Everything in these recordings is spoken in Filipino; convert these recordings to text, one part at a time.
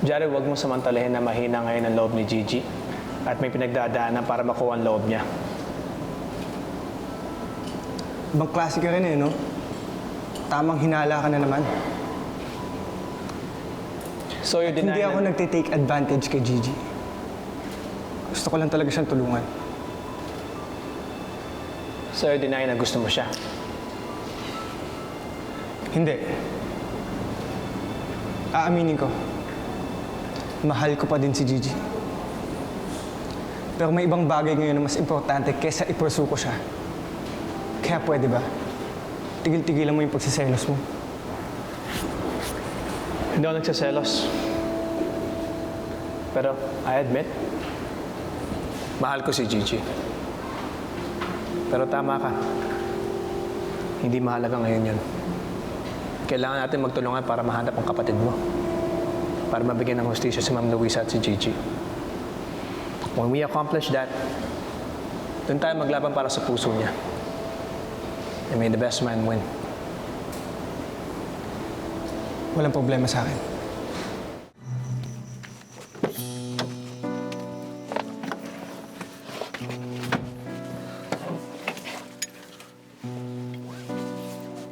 Jare, huwag mo samantalahin na mahina ngayon ang loob ni Gigi at may pinagdadaanan para makuha ang loob niya. Ibang klase ka rin eh, no? Tamang hinala ka na naman. So you deny Hindi ako nagtitake advantage kay Gigi. Gusto ko lang talaga siyang tulungan. So you deny na gusto mo siya? Hindi. Aaminin ko. Mahal ko pa din si Gigi. Pero may ibang bagay ngayon na mas importante kesa i-pursue ko siya. Kaya pwede ba? Tigil-tigilan mo yung pagsiselos mo. Hindi ako nagsaselos. Pero I admit, mahal ko si Gigi. Pero tama ka. Hindi mahalaga ngayon yun. Kailangan natin magtulungan para mahanap ang kapatid mo. Para mabigyan ng hustisya si Ma'am Luisa at si Gigi. When we accomplish that, doon tayo maglaban para sa puso niya. And may the best man win. Walang problema sa akin.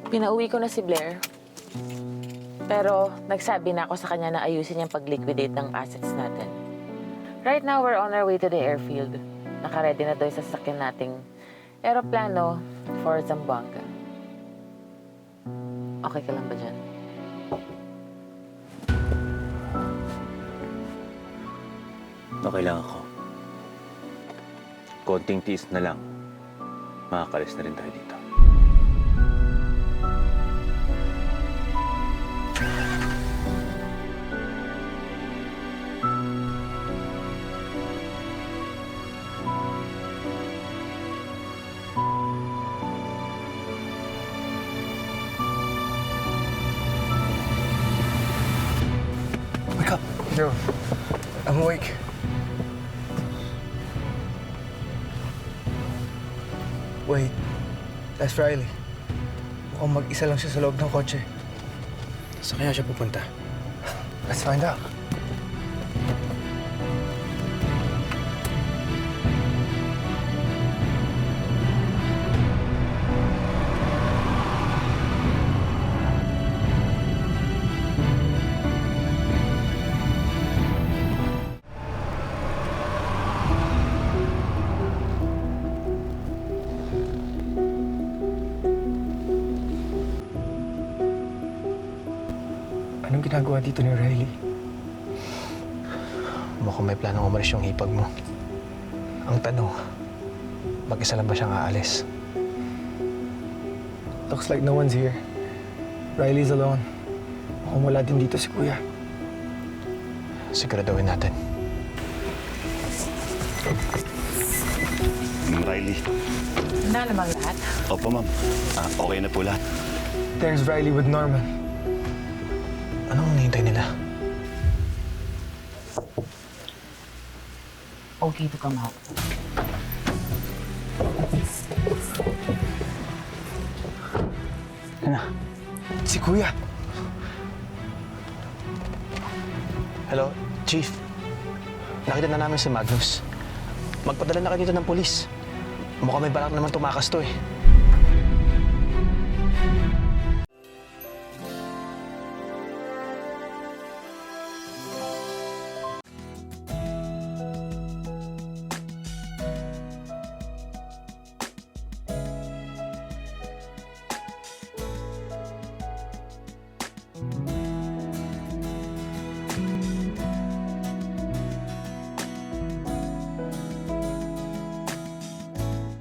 Pinauwi ko na si Blair. Pero nagsabi na ako sa kanya na ayusin niyang pag-liquidate ng assets natin. Right now, we're on our way to the airfield. Naka-ready na daw yung sasakyan nating aeroplano for Zamboanga. Okay ka lang ba dyan? Okay lang ako. Konting tiis na lang. Makakalis na rin tayo dito. Wake up. Yo, I'm awake. Wait, that's Riley. Mukhang mag-isa lang siya sa loob ng kotse. Saan kaya siya pupunta? Let's find out. Anong ginagawa dito ni Riley? Mukhang may planong umalis yung hipag mo. Ang tanong, mag-isa lang ba siyang aalis? Looks like no one's here. Riley's alone. Mukhang wala din dito si Kuya. Siguraduhin natin. Ma'am Riley. Na namang lahat? Opo, ma'am. Okay na po lahat. There's Riley with Norman. Anong hinihintay nila? Okay to come out. Ano? Si Kuya. Hello, Chief. Nakita na namin si Magnus. Magpadala na kayo dito ng pulis. Mukhang may balak naman tumakas to eh.